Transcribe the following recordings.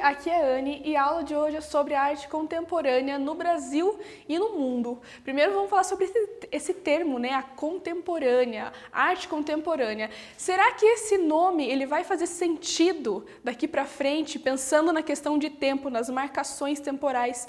aqui é a Anne e a aula de hoje é sobre a arte contemporânea no Brasil e no mundo. Primeiro vamos falar sobre esse termo, né, a contemporânea, arte contemporânea. Será que esse nome ele vai fazer sentido daqui para frente, pensando na questão de tempo, nas marcações temporais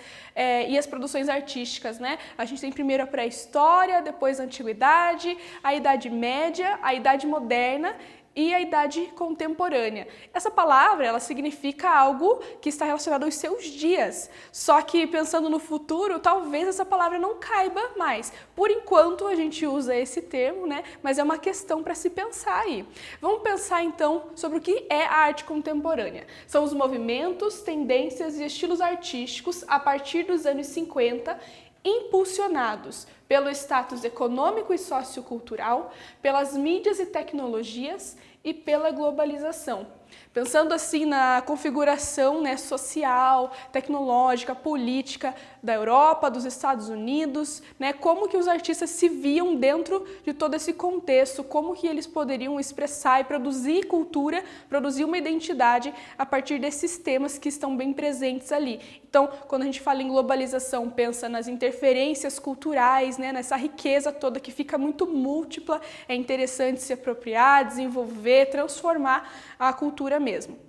e as produções artísticas, né? A gente tem primeiro a pré-história, depois a antiguidade, a Idade Média, a Idade Moderna e a idade contemporânea. Essa palavra, ela significa algo que está relacionado aos seus dias. Só que pensando no futuro, talvez essa palavra não caiba mais. Por enquanto a gente usa esse termo, né? Mas é uma questão para se pensar aí. Vamos pensar então sobre o que é a arte contemporânea. São os movimentos, tendências e estilos artísticos a partir dos anos 50, impulsionados pelo status econômico e sociocultural, pelas mídias e tecnologias e pela globalização. Pensando assim na configuração, né, social, tecnológica, política da Europa, dos Estados Unidos, né, como que os artistas se viam dentro de todo esse contexto, como que eles poderiam expressar e produzir cultura, produzir uma identidade a partir desses temas que estão bem presentes ali. Então, quando a gente fala em globalização, pensa nas interferências culturais, né, nessa riqueza toda que fica muito múltipla, é interessante se apropriar, desenvolver, transformar a cultura mesmo.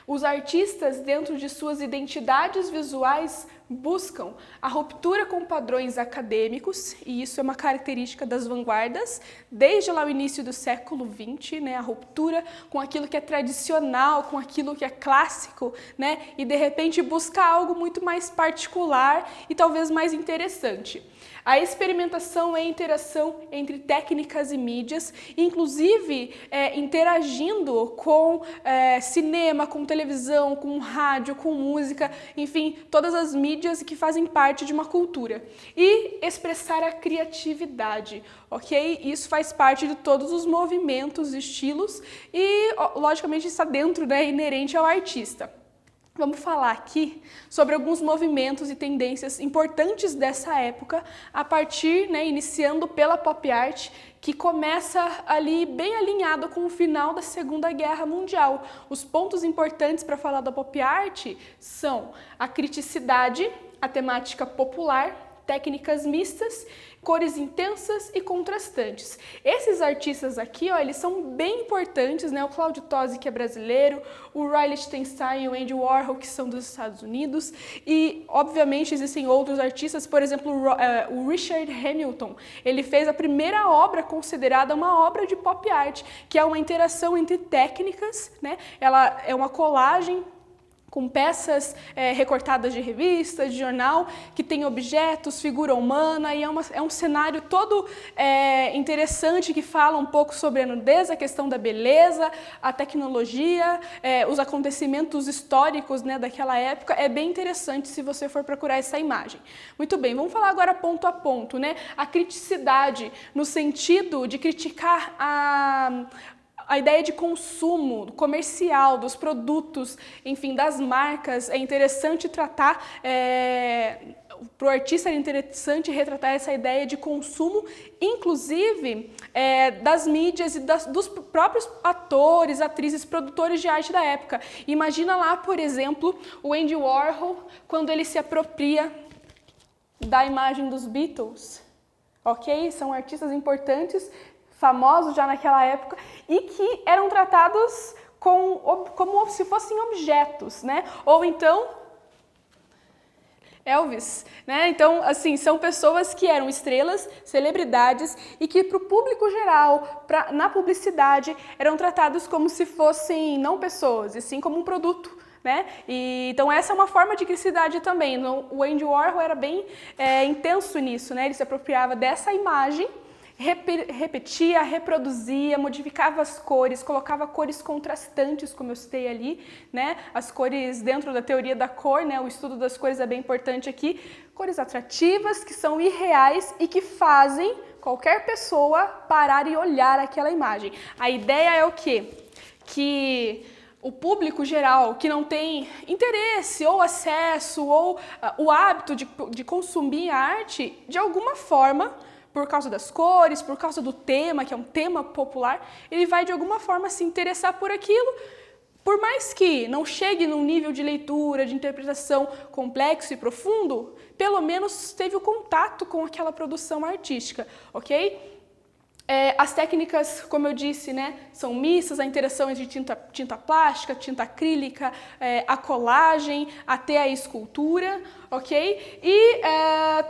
Os artistas, dentro de suas identidades visuais, buscam a ruptura com padrões acadêmicos, e isso é uma característica das vanguardas, desde lá o início do século XX, né, a ruptura com aquilo que é tradicional, com aquilo que é clássico, né, e de repente buscar algo muito mais particular e talvez mais interessante. A experimentação é a interação entre técnicas e mídias, inclusive interagindo com cinema, com televisão, com rádio, com música, enfim, todas as mídias que fazem parte de uma cultura. E expressar a criatividade, ok? Isso faz parte de todos os movimentos, estilos e, logicamente, está dentro, né, inerente ao artista. Vamos falar aqui sobre alguns movimentos e tendências importantes dessa época, a partir, né, iniciando pela pop art, que começa ali bem alinhado com o final da Segunda Guerra Mundial. Os pontos importantes para falar da pop art são a criticidade, a temática popular, técnicas mistas, cores intensas e contrastantes. Esses artistas aqui, ó, eles são bem importantes, né? O Claudio Tosi, que é brasileiro, o Roy Lichtenstein e o Andy Warhol, que são dos Estados Unidos, e, obviamente, existem outros artistas, por exemplo, o Richard Hamilton. Ele fez a primeira obra considerada uma obra de pop art, que é uma interação entre técnicas, né? Ela é uma colagem com peças recortadas de revista, de jornal, que tem objetos, figura humana, e é um cenário todo interessante, que fala um pouco sobre a nudez, a questão da beleza, a tecnologia, os acontecimentos históricos, né, daquela época. É bem interessante se você for procurar essa imagem. Muito bem, vamos falar agora ponto a ponto, né? A criticidade, no sentido de criticar a ideia de consumo comercial, dos produtos, enfim, das marcas. É interessante tratar, para o artista é interessante retratar essa ideia de consumo, inclusive das mídias e dos próprios atores, atrizes, produtores de arte da época. Imagina lá, por exemplo, o Andy Warhol, quando ele se apropria da imagem dos Beatles, ok? São artistas importantes, famosos já naquela época, e que eram tratados como se fossem objetos, né? Ou então Elvis, né? Então, assim, são pessoas que eram estrelas, celebridades, e que para o público geral, na publicidade, eram tratados como se fossem não pessoas, e sim como um produto, né? Então essa é uma forma de criticidade também. O Andy Warhol era bem intenso nisso, né? Ele se apropriava dessa imagem, repetia, reproduzia, modificava as cores, colocava cores contrastantes, como eu citei ali, né? As cores dentro da teoria da cor, né? O estudo das cores é bem importante aqui. Cores atrativas, que são irreais e que fazem qualquer pessoa parar e olhar aquela imagem. A ideia é o quê? Que o público geral que não tem interesse ou acesso ou o hábito de consumir a arte, de alguma forma, por causa das cores, por causa do tema, que é um tema popular, ele vai de alguma forma se interessar por aquilo, por mais que não chegue num nível de leitura, de interpretação complexo e profundo, pelo menos teve o contato com aquela produção artística, ok? As técnicas, como eu disse, né, são mistas, a interação entre tinta plástica, tinta acrílica, a colagem, até a escultura, ok? E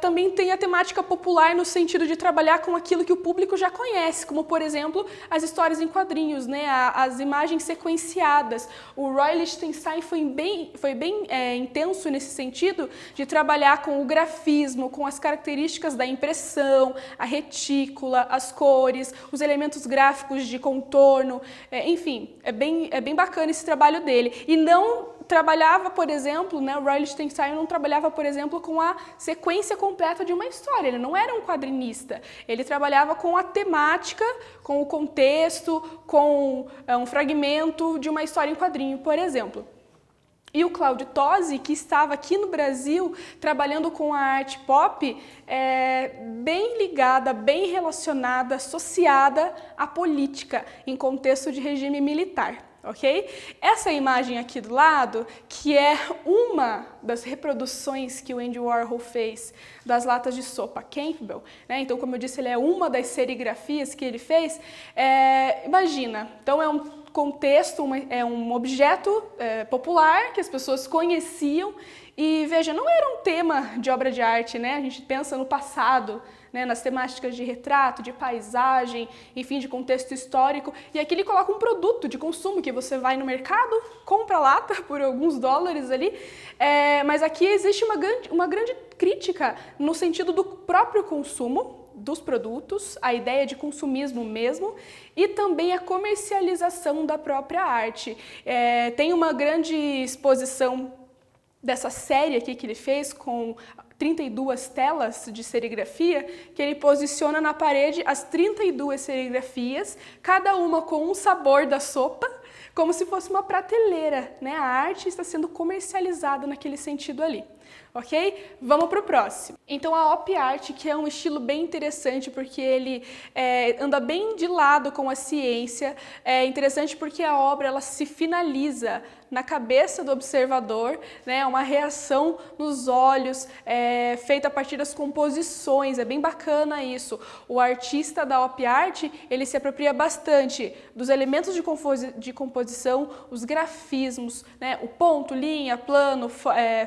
também tem a temática popular no sentido de trabalhar com aquilo que o público já conhece, como, por exemplo, as histórias em quadrinhos, né, as imagens sequenciadas. O Roy Lichtenstein foi bem intenso nesse sentido de trabalhar com o grafismo, com as características da impressão, a retícula, as cores, os elementos gráficos de contorno, enfim, é bem bacana esse trabalho dele. E não trabalhava, por exemplo, né, o Roy Lichtenstein não trabalhava, por exemplo, com a sequência completa de uma história, ele não era um quadrinista, ele trabalhava com a temática, com o contexto, com um fragmento de uma história em quadrinho, por exemplo. E o Claudio Tosi, que estava aqui no Brasil trabalhando com a arte pop, bem ligada, bem relacionada, associada à política, em contexto de regime militar. Ok? Essa imagem aqui do lado, que é uma das reproduções que o Andy Warhol fez das latas de sopa Campbell, né? Então, como eu disse, ele é uma das serigrafias que ele fez. Imagina, então é um contexto, é um objeto popular que as pessoas conheciam e, veja, não era um tema de obra de arte, né? A gente pensa no passado, né, nas temáticas de retrato, de paisagem, enfim, de contexto histórico, e aqui ele coloca um produto de consumo que você vai no mercado, compra a lata por alguns dólares ali, mas aqui existe uma grande crítica no sentido do próprio consumo dos produtos, a ideia de consumismo mesmo, e também a comercialização da própria arte. Tem uma grande exposição dessa série aqui que ele fez com 32 telas de serigrafia, que ele posiciona na parede as 32 serigrafias, cada uma com um sabor da sopa, como se fosse uma prateleira, né? A arte está sendo comercializada naquele sentido ali. Ok? Vamos para o próximo. Então a Op Art, que é um estilo bem interessante porque ele anda bem de lado com a ciência, é interessante porque a obra ela se finaliza na cabeça do observador, né? Uma reação nos olhos, feita a partir das composições, é bem bacana isso. O artista da Op Art, ele se apropria bastante dos elementos de composição, os grafismos, né? O ponto, linha, plano,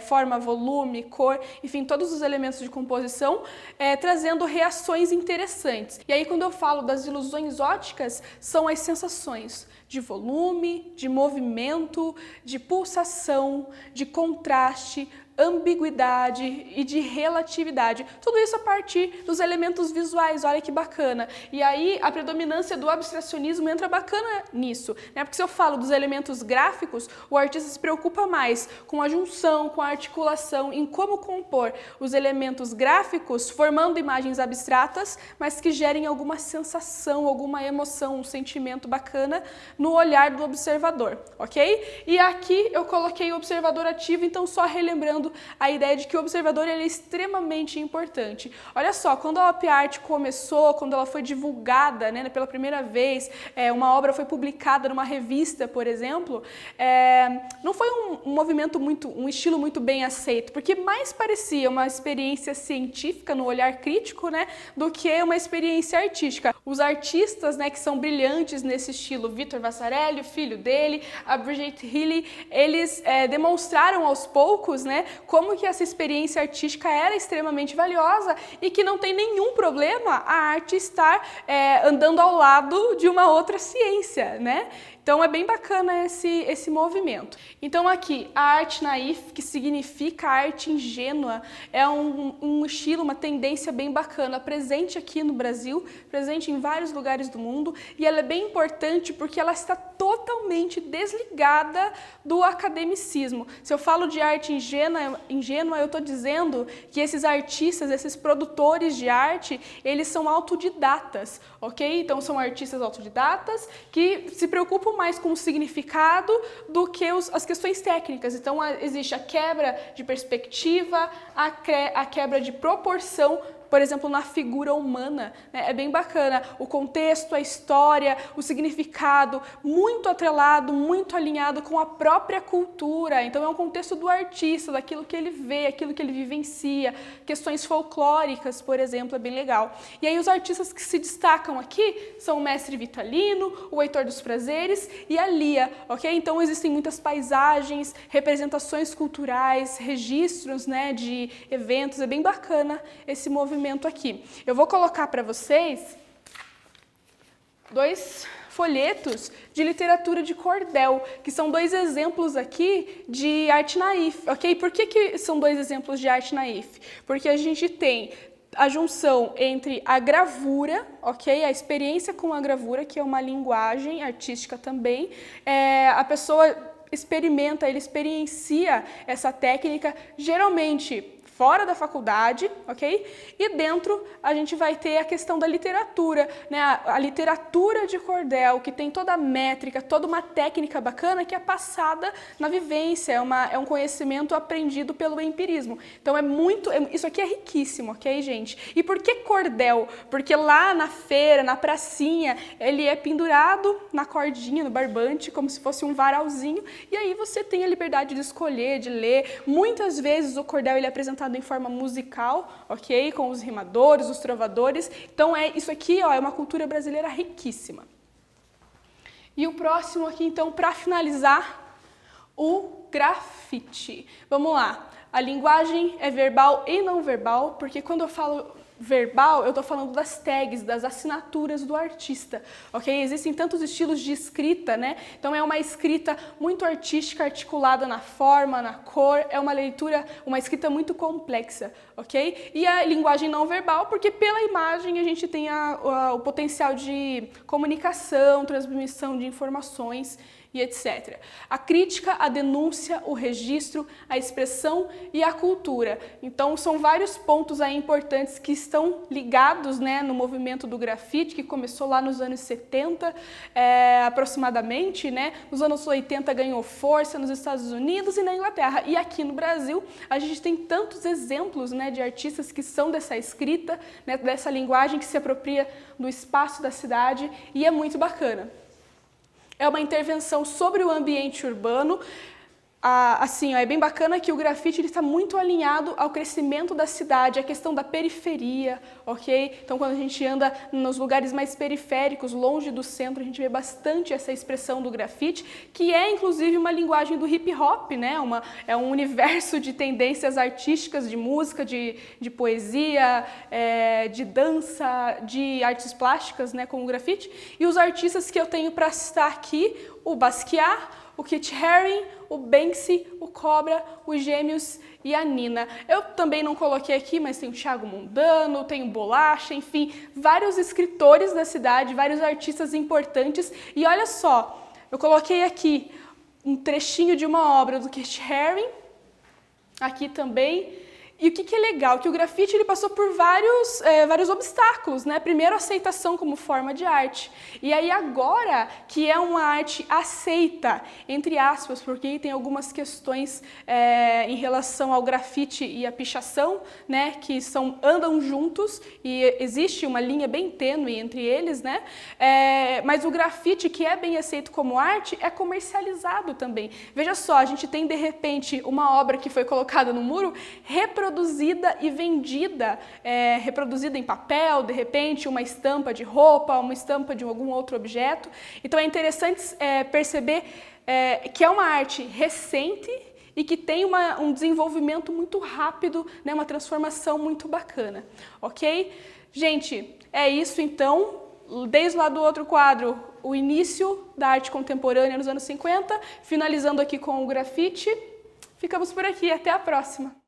forma, volume, cor, enfim, todos os elementos de composição, trazendo reações interessantes. E aí, quando eu falo das ilusões ópticas, são as sensações de volume, de movimento, de pulsação, de contraste, ambiguidade e de relatividade. Tudo isso a partir dos elementos visuais, olha que bacana. E aí a predominância do abstracionismo entra bacana nisso, né? Porque se eu falo dos elementos gráficos, o artista se preocupa mais com a junção, com a articulação, em como compor os elementos gráficos, formando imagens abstratas, mas que gerem alguma sensação, alguma emoção, um sentimento bacana no olhar do observador, ok? E aqui eu coloquei o observador ativo, então só relembrando a ideia de que o observador ele é extremamente importante. Olha só, quando a Op Art começou, quando ela foi divulgada, né, pela primeira vez, uma obra foi publicada numa revista, por exemplo, não foi um estilo muito bem aceito, porque mais parecia uma experiência científica no olhar crítico, né, do que uma experiência artística. Os artistas, né, que são brilhantes nesse estilo, Victor Vasarely, o filho dele, a Brigitte Healy, eles demonstraram aos poucos, né, como que essa experiência artística era extremamente valiosa e que não tem nenhum problema a arte estar andando ao lado de uma outra ciência, né? Então é bem bacana esse movimento. Então aqui, a arte naif, que significa arte ingênua, é um estilo, uma tendência bem bacana, presente aqui no Brasil, presente em vários lugares do mundo, e ela é bem importante porque ela está totalmente desligada do academicismo. Se eu falo de arte ingênua, eu estou dizendo que esses artistas, esses produtores de arte, eles são autodidatas, ok? Então são artistas autodidatas que se preocupam muito mais com o significado do que as questões técnicas. Então, existe a quebra de perspectiva, a quebra de proporção, por exemplo, na figura humana, né? É bem bacana o contexto, a história, o significado, muito atrelado, muito alinhado com a própria cultura. Então é um contexto do artista, daquilo que ele vê, aquilo que ele vivencia, questões folclóricas, por exemplo, é bem legal. E aí os artistas que se destacam aqui são o Mestre Vitalino, o Heitor dos Prazeres e a Lia, ok? Então existem muitas paisagens, representações culturais, registros, né, de eventos, é bem bacana esse movimento aqui. Eu vou colocar para vocês 2 folhetos de literatura de cordel, que são 2 exemplos aqui de arte naif, ok? Por que são 2 exemplos de arte naif? Porque a gente tem a junção entre a gravura, ok? A experiência com a gravura, que é uma linguagem artística também. A pessoa experimenta, ele experiencia essa técnica, geralmente fora da faculdade, ok? E dentro a gente vai ter a questão da literatura, né? A literatura de cordel, que tem toda a métrica, toda uma técnica bacana que é passada na vivência, é um conhecimento aprendido pelo empirismo. Então isso aqui é riquíssimo, ok, gente? E por que cordel? Porque lá na feira, na pracinha, ele é pendurado na cordinha, no barbante, como se fosse um varalzinho, e aí você tem a liberdade de escolher, de ler. Muitas vezes o cordel ele é apresentado em forma musical, ok? Com os rimadores, os trovadores. Então, isso aqui, ó, é uma cultura brasileira riquíssima. E o próximo aqui, então, para finalizar, o grafite. Vamos lá. A linguagem é verbal e não verbal, porque quando eu falo verbal, eu estou falando das tags, das assinaturas do artista, ok? Existem tantos estilos de escrita, né? Então é uma escrita muito artística, articulada na forma, na cor, é uma leitura, uma escrita muito complexa, ok? E a linguagem não verbal, porque pela imagem a gente tem o potencial de comunicação, transmissão de informações e etc. A crítica, a denúncia, o registro, a expressão e a cultura. Então, são vários pontos aí importantes que estão ligados, né, no movimento do grafite, que começou lá nos anos 70, aproximadamente, né? Nos anos 80 ganhou força nos Estados Unidos e na Inglaterra. E aqui no Brasil, a gente tem tantos exemplos, né, de artistas que são dessa escrita, né, dessa linguagem que se apropria do espaço da cidade, e é muito bacana. É uma intervenção sobre o ambiente urbano. Assim, ó, é bem bacana que o grafite está muito alinhado ao crescimento da cidade, à questão da periferia, ok? Então, quando a gente anda nos lugares mais periféricos, longe do centro, a gente vê bastante essa expressão do grafite, que é, inclusive, uma linguagem do hip hop, né? É um universo de tendências artísticas, de música, de poesia, de dança, de artes plásticas, né? Como o grafite. E os artistas que eu tenho para citar aqui, o Basquiat, o Keith Haring, o Banksy, o Cobra, os Gêmeos e a Nina. Eu também não coloquei aqui, mas tem o Thiago Mundano, tem o Bolacha, enfim, vários escritores da cidade, vários artistas importantes. E olha só, eu coloquei aqui um trechinho de uma obra do Keith Haring, aqui também. E o que é legal? Que o grafite ele passou por vários obstáculos, né? Primeiro, a aceitação como forma de arte. E aí agora que é uma arte aceita, entre aspas, porque tem algumas questões em relação ao grafite e a pichação, né? Que andam juntos e existe uma linha bem tênue entre eles, né? Mas o grafite, que é bem aceito como arte, é comercializado também. Veja só, a gente tem de repente uma obra que foi colocada no muro, reproduzida e vendida, reproduzida em papel, de repente uma estampa de roupa, uma estampa de algum outro objeto. Então é interessante perceber que é uma arte recente e que tem um desenvolvimento muito rápido, né, uma transformação muito bacana, ok? Gente, é isso então. Desde lá do outro quadro, o início da arte contemporânea nos anos 50, finalizando aqui com o grafite. Ficamos por aqui, até a próxima!